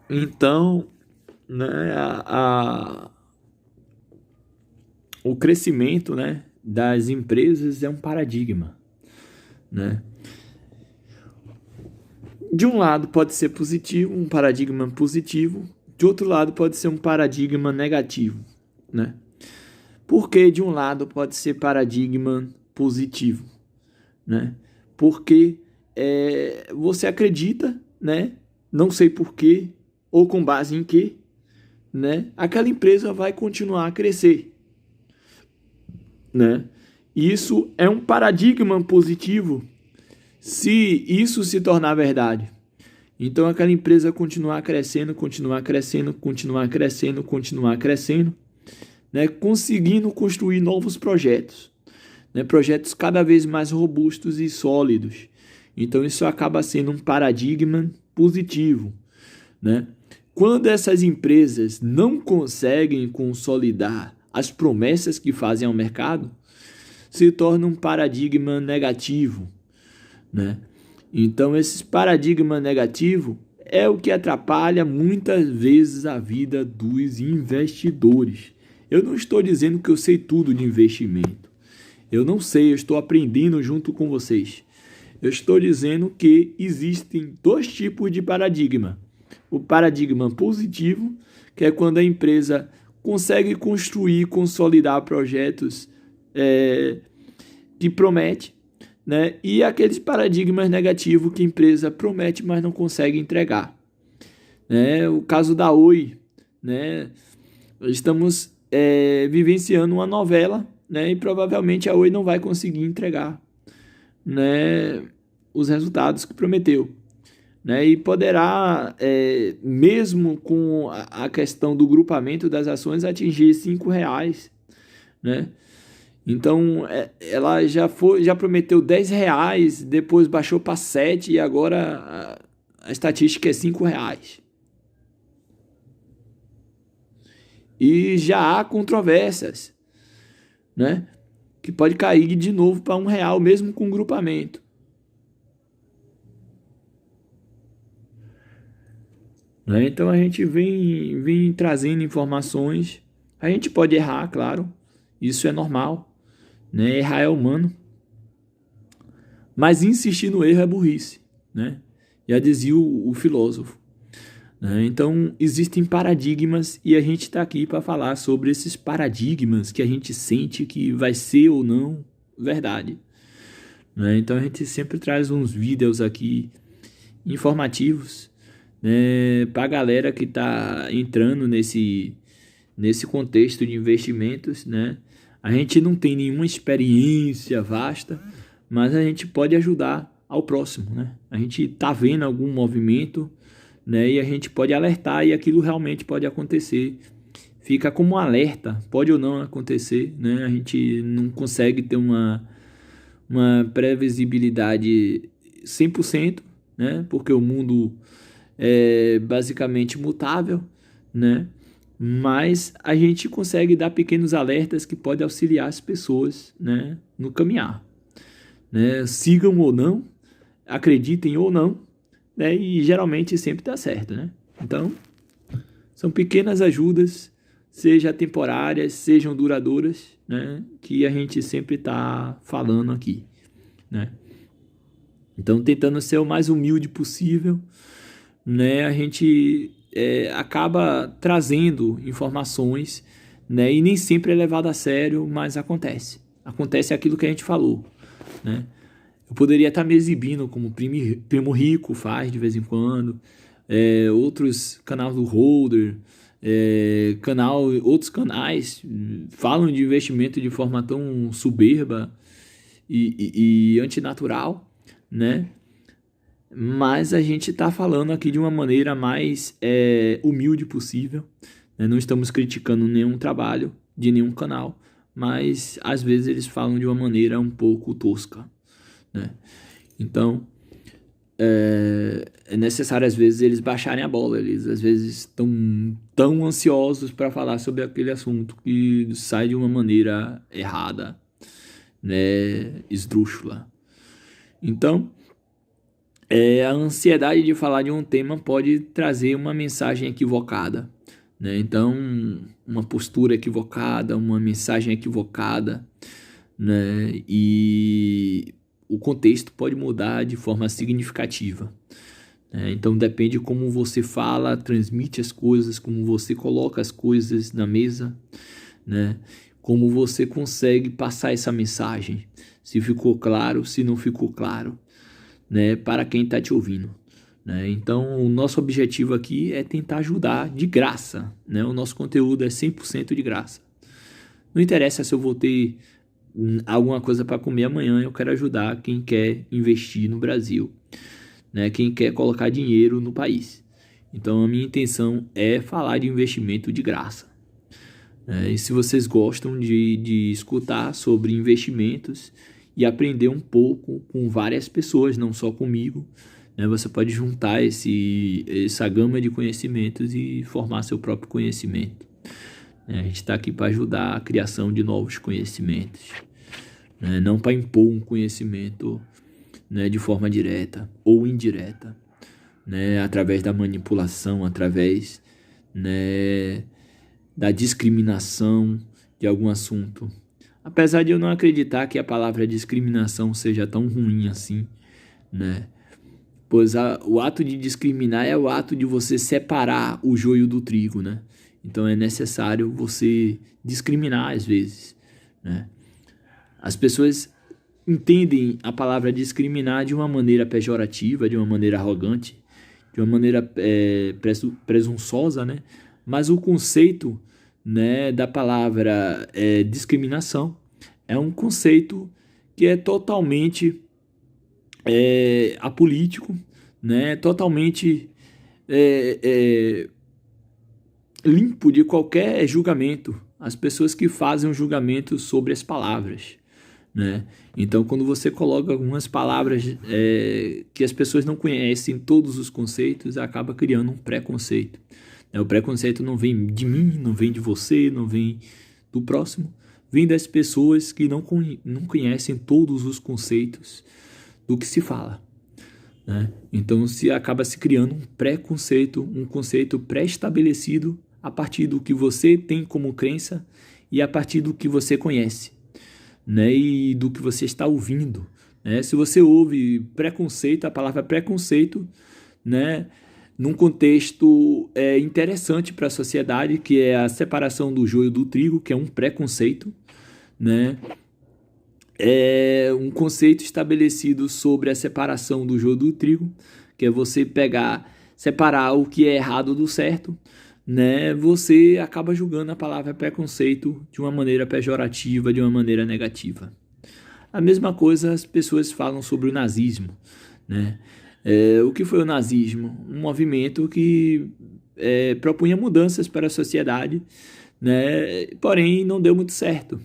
Então, né, o crescimento, né, das empresas é um paradigma, né? De um lado pode ser positivo, um paradigma positivo, de outro lado pode ser um paradigma negativo, né? Porque de um lado pode ser paradigma positivo, né? Porque você acredita, né? Não sei por quê ou com base em quê, né? Aquela empresa vai continuar a crescer, né? Isso é um paradigma positivo se isso se tornar verdade. Então aquela empresa continuar crescendo, continuar crescendo, continuar crescendo, continuar crescendo, né? Conseguindo construir novos projetos, né? Projetos cada vez mais robustos e sólidos. Então isso acaba sendo um paradigma positivo, né? Quando essas empresas não conseguem consolidar as promessas que fazem ao mercado, se torna um paradigma negativo, né? Então, esse paradigma negativo é o que atrapalha muitas vezes a vida dos investidores. Eu não estou dizendo que eu sei tudo de investimento. Eu não sei, eu estou aprendendo junto com vocês. Eu estou dizendo que existem dois tipos de paradigma. O paradigma positivo, que é quando a empresa consegue construir e consolidar projetos que promete, né? E aqueles paradigmas negativos que a empresa promete, mas não consegue entregar, né? O caso da Oi, né? Estamos vivenciando uma novela, né? E provavelmente a Oi não vai conseguir entregar, né? Os resultados que prometeu, né? E poderá, mesmo com a questão do grupamento das ações, atingir R$ 5, né? Então, ela já prometeu R$ 10, depois baixou para 7 e agora a estatística é R$ 5. E já há controvérsias, né? Que pode cair de novo para R$ 1, mesmo com grupamento, né? Então a gente vem trazendo informações. A gente pode errar, claro, isso é normal, né? Errar é humano, mas insistir no erro é burrice, né? Já dizia o filósofo. Né? Então, existem paradigmas e a gente está aqui para falar sobre esses paradigmas que a gente sente que vai ser ou não verdade. Né? Então, a gente sempre traz uns vídeos aqui informativos, né, para a galera que está entrando nesse contexto de investimentos. Né? A gente não tem nenhuma experiência vasta, mas a gente pode ajudar ao próximo. Né? A gente está vendo algum movimento, né, e a gente pode alertar e aquilo realmente pode acontecer. Fica como um alerta, pode ou não acontecer. Né? A gente não consegue ter uma previsibilidade 100%, né? Porque o mundo é basicamente mutável, né? Mas a gente consegue dar pequenos alertas que podem auxiliar as pessoas, né, no caminhar, né? Sigam ou não, acreditem ou não, né? E geralmente sempre dá certo, né? Então, são pequenas ajudas, seja temporárias, sejam duradouras, né? Que a gente sempre está falando aqui, né? Então, tentando ser o mais humilde possível, né, a gente acaba trazendo informações, né, e nem sempre é levado a sério, mas acontece. Acontece aquilo que a gente falou, né? Eu poderia estar me exibindo como Primo Rico faz de vez em quando, outros canais do Holder, outros canais falam de investimento de forma tão soberba e antinatural, né? Mas a gente está falando aqui de uma maneira mais humilde possível, né? Não estamos criticando nenhum trabalho de nenhum canal, mas às vezes eles falam de uma maneira um pouco tosca, né? Então é necessário às vezes eles baixarem a bola, eles às vezes estão tão ansiosos para falar sobre aquele assunto que sai de uma maneira errada, né? Esdrúxula. Então a ansiedade de falar de um tema pode trazer uma mensagem equivocada, né? Então, uma postura equivocada, uma mensagem equivocada, né? E o contexto pode mudar de forma significativa, né? Então, depende como você fala, transmite as coisas, como você coloca as coisas na mesa, né? Como você consegue passar essa mensagem, se ficou claro, se não ficou claro, né, para quem está te ouvindo, né? Então, o nosso objetivo aqui é tentar ajudar de graça, né? O nosso conteúdo é 100% de graça. Não interessa se eu vou ter alguma coisa para comer amanhã, eu quero ajudar quem quer investir no Brasil, né? Quem quer colocar dinheiro no país. Então, a minha intenção é falar de investimento de graça. E se vocês gostam de escutar sobre investimentos e aprender um pouco com várias pessoas, não só comigo, né, você pode juntar essa gama de conhecimentos e formar seu próprio conhecimento. A gente está aqui para ajudar a criação de novos conhecimentos, né, não para impor um conhecimento, né, de forma direta ou indireta, né, através da manipulação, através, né, da discriminação de algum assunto. Apesar de eu não acreditar que a palavra discriminação seja tão ruim assim, né? Pois o ato de discriminar é o ato de você separar o joio do trigo, né? Então é necessário você discriminar às vezes, né? As pessoas entendem a palavra discriminar de uma maneira pejorativa, de uma maneira arrogante, de uma maneira presunçosa, né? Mas o conceito, né, da palavra discriminação é um conceito que é totalmente apolítico, né? Totalmente limpo de qualquer julgamento. As pessoas que fazem um julgamento sobre as palavras, né? Então, quando você coloca algumas palavras que as pessoas não conhecem todos os conceitos, acaba criando um preconceito. O preconceito não vem de mim, não vem de você, não vem do próximo, vem das pessoas que não conhecem todos os conceitos do que se fala, né? Então acaba se criando um preconceito, um conceito pré-estabelecido a partir do que você tem como crença e a partir do que você conhece, né? E do que você está ouvindo, né? Se você ouve preconceito, a palavra preconceito, né, num contexto interessante para a sociedade, que é a separação do joio do trigo, que é um preconceito, né? É um conceito estabelecido sobre a separação do joio do trigo, que é você separar o que é errado do certo, né? Você acaba julgando a palavra preconceito de uma maneira pejorativa, de uma maneira negativa. A mesma coisa as pessoas falam sobre o nazismo, né? O que foi o nazismo? Um movimento que propunha mudanças para a sociedade, né? Porém não deu muito certo,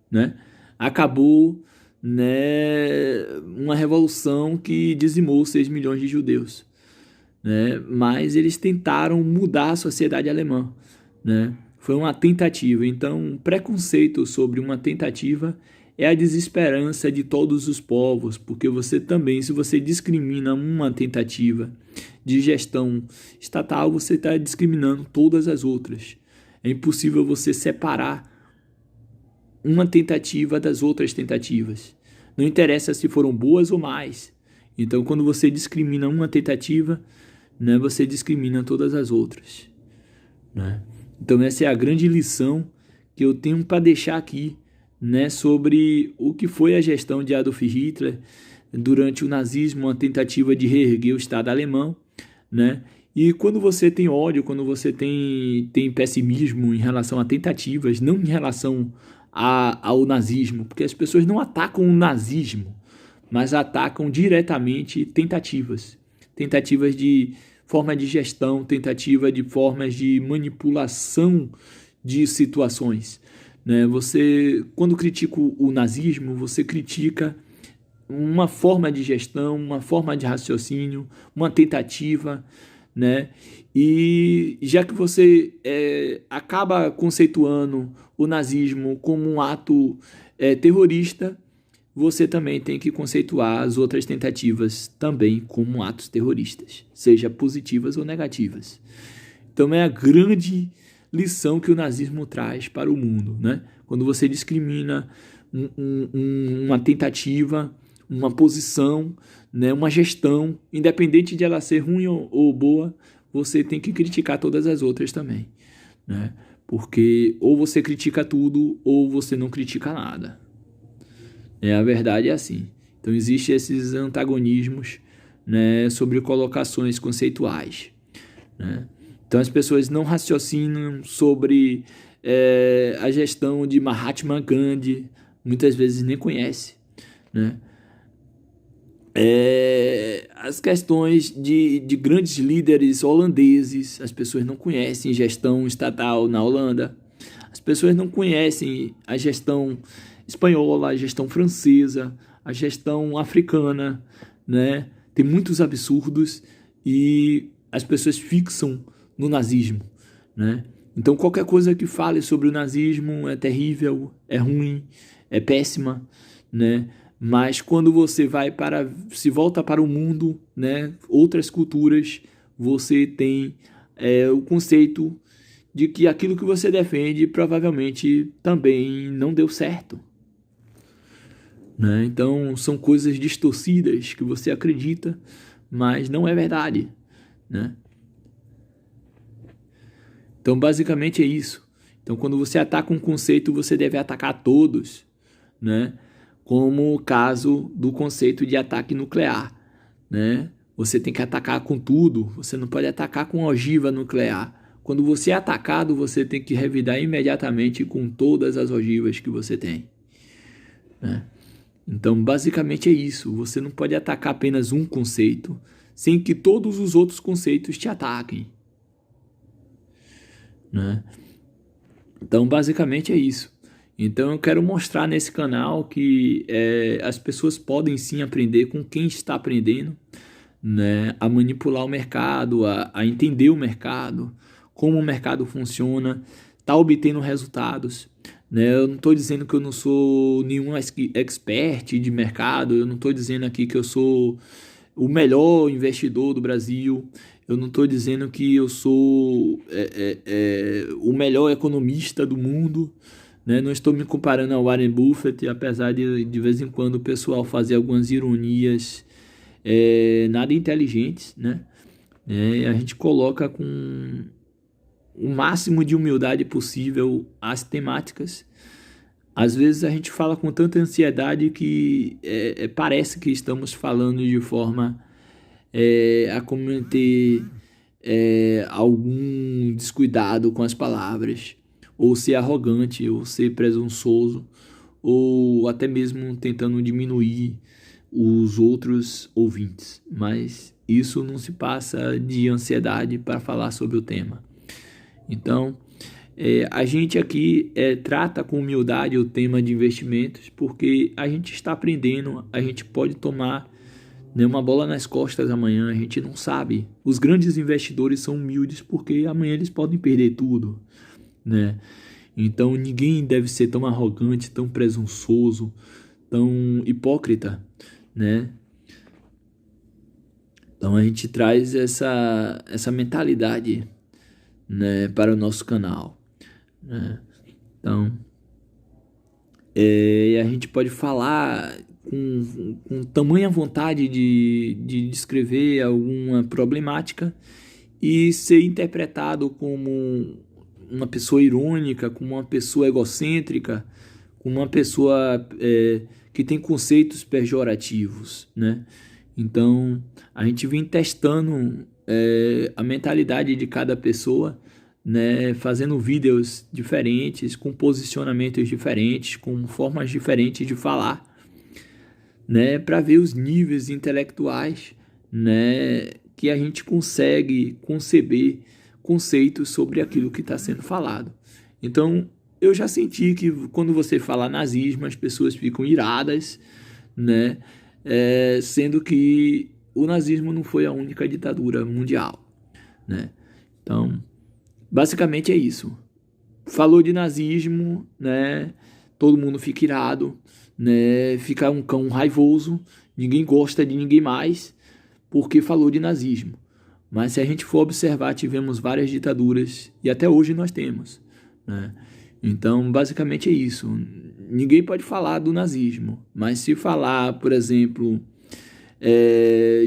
né? Acabou, né, uma revolução que dizimou 6 milhões de judeus, né? Mas eles tentaram mudar a sociedade alemã, né? Foi uma tentativa. Então, um preconceito sobre uma tentativa é a desesperança de todos os povos, porque você também, se você discrimina uma tentativa de gestão estatal, você está discriminando todas as outras. É impossível você separar uma tentativa das outras tentativas. Não interessa se foram boas ou más. Então, quando você discrimina uma tentativa, né, você discrimina todas as outras, né? Então, essa é a grande lição que eu tenho para deixar aqui, né, sobre o que foi a gestão de Adolf Hitler durante o nazismo, uma tentativa de reerguer o Estado alemão, né? E quando você tem ódio, quando você tem pessimismo em relação a tentativas, não em relação ao nazismo, porque as pessoas não atacam o nazismo, mas atacam diretamente tentativas de forma de gestão, tentativa de formas de manipulação de situações, né? Você, quando critica o nazismo, você critica uma forma de gestão, uma forma de raciocínio, uma tentativa, né? E já que você acaba conceituando o nazismo como um ato terrorista, você também tem que conceituar as outras tentativas também como atos terroristas, seja positivas ou negativas. Então é a grande lição que o nazismo traz para o mundo, né? Quando você discrimina uma tentativa, uma posição, né, uma gestão, independente de ela ser ruim ou boa, você tem que criticar todas as outras também, né? Porque ou você critica tudo ou você não critica nada. A verdade é assim. Então existem esses antagonismos, né, sobre colocações conceituais, né? Então as pessoas não raciocinam sobre a gestão de Mahatma Gandhi, muitas vezes nem conhece, né? As questões de grandes líderes holandeses, as pessoas não conhecem gestão estatal na Holanda, as pessoas não conhecem a gestão espanhola, a gestão francesa, a gestão africana, né? Tem muitos absurdos e as pessoas fixam no nazismo, né? Então qualquer coisa que fale sobre o nazismo é terrível, é ruim, é péssima, né? Mas quando você se volta para o mundo, né, outras culturas, você tem o conceito de que aquilo que você defende provavelmente também não deu certo, né? Então são coisas distorcidas que você acredita, mas não é verdade, né? Então basicamente é isso. Então quando você ataca um conceito, você deve atacar todos, né? Como o caso do conceito de ataque nuclear, né? Você tem que atacar com tudo, você não pode atacar com ogiva nuclear. Quando você é atacado, você tem que revidar imediatamente com todas as ogivas que você tem, né? Então, basicamente é isso. Você não pode atacar apenas um conceito sem que todos os outros conceitos te ataquem, né? Então, basicamente é isso. Então eu quero mostrar nesse canal que as pessoas podem sim aprender com quem está aprendendo, né, a manipular o mercado, a entender o mercado, como o mercado funciona, tá obtendo resultados, né? Eu não estou dizendo que eu não sou nenhum expert de mercado, eu não estou dizendo aqui que eu sou o melhor investidor do Brasil, eu não estou dizendo que eu sou o melhor economista do mundo, né? Não estou me comparando ao Warren Buffett, apesar de vez em quando o pessoal fazer algumas ironias nada inteligentes, né? A gente coloca com o máximo de humildade possível as temáticas. Às vezes a gente fala com tanta ansiedade que parece que estamos falando de forma a cometer algum descuidado com as palavras, ou ser arrogante, ou ser presunçoso, ou até mesmo tentando diminuir os outros ouvintes. Mas isso não se passa de ansiedade para falar sobre o tema. Então, a gente aqui trata com humildade o tema de investimentos, porque a gente está aprendendo, a gente pode tomar uma bola nas costas amanhã, a gente não sabe. Os grandes investidores são humildes porque amanhã eles podem perder tudo, né? Então ninguém deve ser tão arrogante, tão presunçoso, tão hipócrita, né? Então a gente traz essa mentalidade, né, para o nosso canal, né? Então a gente pode falar com tamanha vontade de descrever alguma problemática e ser interpretado como uma pessoa irônica, como uma pessoa egocêntrica, como uma pessoa que tem conceitos pejorativos, né? Então, a gente vem testando a mentalidade de cada pessoa, né? Fazendo vídeos diferentes, com posicionamentos diferentes, com formas diferentes de falar, né? Para ver os níveis intelectuais, né, que a gente consegue conceber conceitos sobre aquilo que está sendo falado. Então, eu já senti que quando você fala nazismo, as pessoas ficam iradas, né? Sendo que o nazismo não foi a única ditadura mundial, né? Então, basicamente é isso. Falou de nazismo, né? Todo mundo fica irado, né, fica um cão raivoso, ninguém gosta de ninguém mais porque falou de nazismo. Mas se a gente for observar, tivemos várias ditaduras e até hoje nós temos, né? Então, basicamente é isso. Ninguém pode falar do nazismo, mas se falar, por exemplo,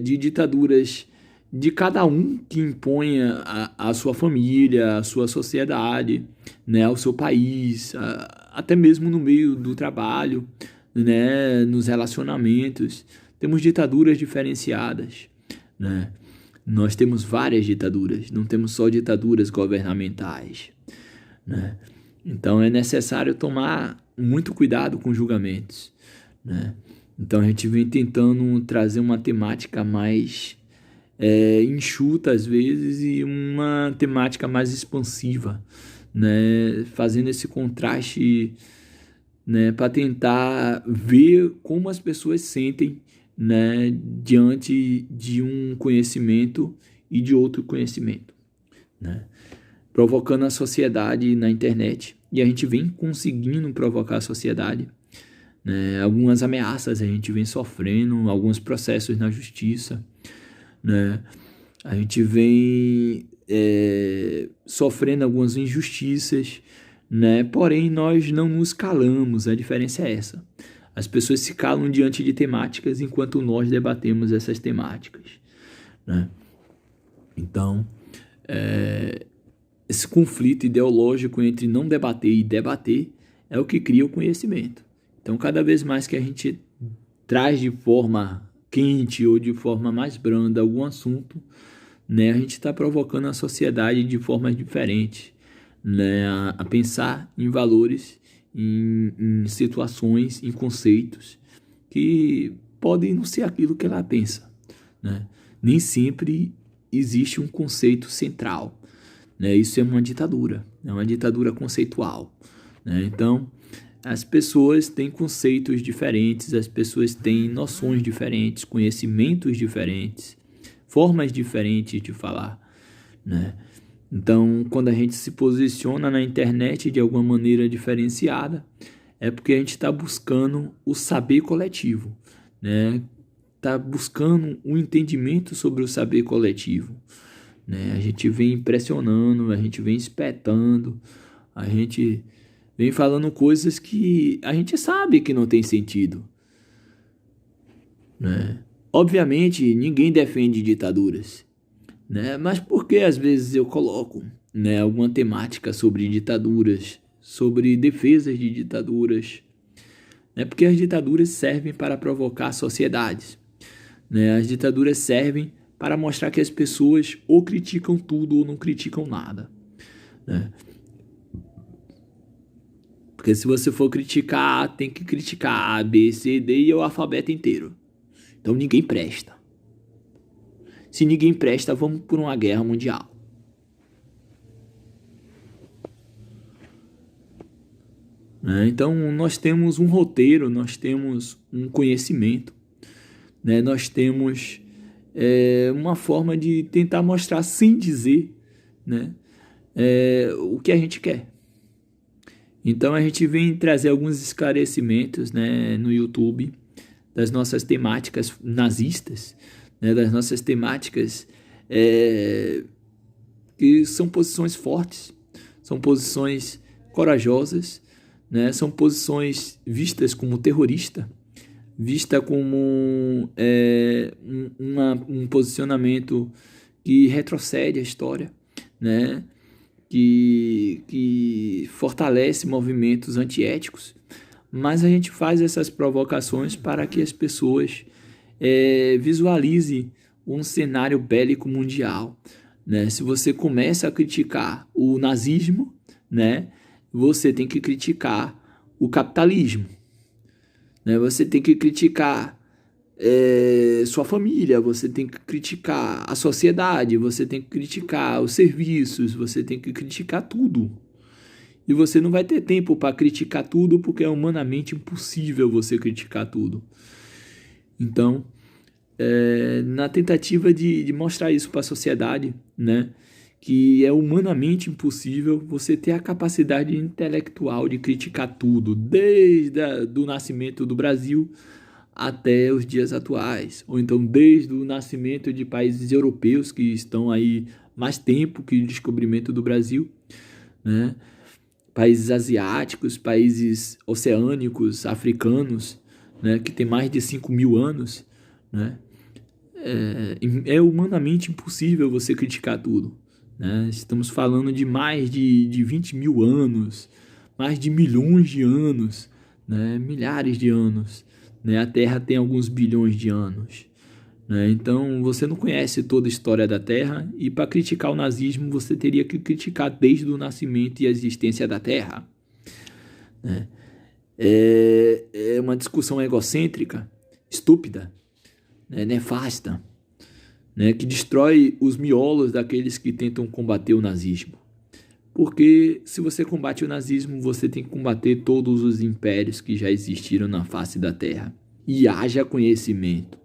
de ditaduras de cada um que imponha a sua família, a sua sociedade, né, ao seu país, até mesmo no meio do trabalho, né, nos relacionamentos, temos ditaduras diferenciadas, né? Nós temos várias ditaduras, não temos só ditaduras governamentais, né? Então é necessário tomar muito cuidado com julgamentos, né? Então a gente vem tentando trazer uma temática mais enxuta às vezes e uma temática mais expansiva, né? Fazendo esse contraste, né? Para tentar ver como as pessoas sentem, né? Diante de um conhecimento e de outro conhecimento, né? Provocando a sociedade na internet. E a gente vem conseguindo provocar a sociedade, né? Algumas ameaças a gente vem sofrendo, alguns processos na justiça, né? A gente vem sofrendo algumas injustiças, né? Porém, nós não nos calamos, a diferença é essa. As pessoas se calam diante de temáticas enquanto nós debatemos essas temáticas, né? Então, esse conflito ideológico entre não debater e debater é o que cria o conhecimento. Então, cada vez mais que a gente traz de forma quente ou de forma mais branda algum assunto, né, a gente está provocando a sociedade de formas diferentes, né, a pensar em valores, em situações, em conceitos que podem não ser aquilo que ela pensa, né? Nem sempre existe um conceito central, né? Isso é uma ditadura conceitual, né? Então, as pessoas têm conceitos diferentes, as pessoas têm noções diferentes, conhecimentos diferentes, formas diferentes de falar, né? Então, quando a gente se posiciona na internet de alguma maneira diferenciada, é porque a gente está buscando o saber coletivo, né? Está buscando um entendimento sobre o saber coletivo, né? A gente vem impressionando, a gente vem espetando, a gente vem falando coisas que a gente sabe que não tem sentido, né? Obviamente, ninguém defende ditaduras, né? Mas por que às vezes eu coloco, né, alguma temática sobre ditaduras, sobre defesas de ditaduras? É porque as ditaduras servem para provocar sociedades, né? As ditaduras servem para mostrar que as pessoas ou criticam tudo ou não criticam nada, né? Porque se você for criticar A, tem que criticar A, B, C, D e o alfabeto inteiro. Então ninguém presta. Se ninguém presta, vamos por uma guerra mundial. Né? Então nós temos um roteiro, nós temos um conhecimento, né? Nós temos uma forma de tentar mostrar sem dizer, né, o que a gente quer. Então a gente vem trazer alguns esclarecimentos, né, no YouTube das nossas temáticas nazistas, né, das nossas temáticas que são posições fortes, são posições corajosas, né, são posições vistas como terrorista, vista como um posicionamento que retrocede a história, né, que fortalece movimentos antiéticos, mas a gente faz essas provocações para que as pessoas visualizem um cenário bélico mundial, né? Se você começa a criticar o nazismo, né, você tem que criticar o capitalismo, né? Você tem que criticar sua família, você tem que criticar a sociedade, você tem que criticar os serviços, você tem que criticar tudo. E você não vai ter tempo para criticar tudo, porque é humanamente impossível você criticar tudo. Então, na tentativa de mostrar isso para a sociedade, né, que é humanamente impossível você ter a capacidade intelectual de criticar tudo, desde o nascimento do Brasil até os dias atuais, ou então desde o nascimento de países europeus que estão aí mais tempo que o descobrimento do Brasil, né? Países asiáticos, países oceânicos, africanos, né? Que tem mais de 5.000 anos, né? É humanamente impossível você criticar tudo, né? Estamos falando de mais de 20.000 anos, mais de milhões de anos, né? Milhares de anos, né? A Terra tem alguns bilhões de anos, né? Então você não conhece toda a história da Terra, e para criticar o nazismo você teria que criticar desde o nascimento e a existência da Terra, né? É uma discussão egocêntrica, estúpida, né? Nefasta, né? Que destrói os miolos daqueles que tentam combater o nazismo. Porque se você combate o nazismo, você tem que combater todos os impérios que já existiram na face da Terra. E haja conhecimento.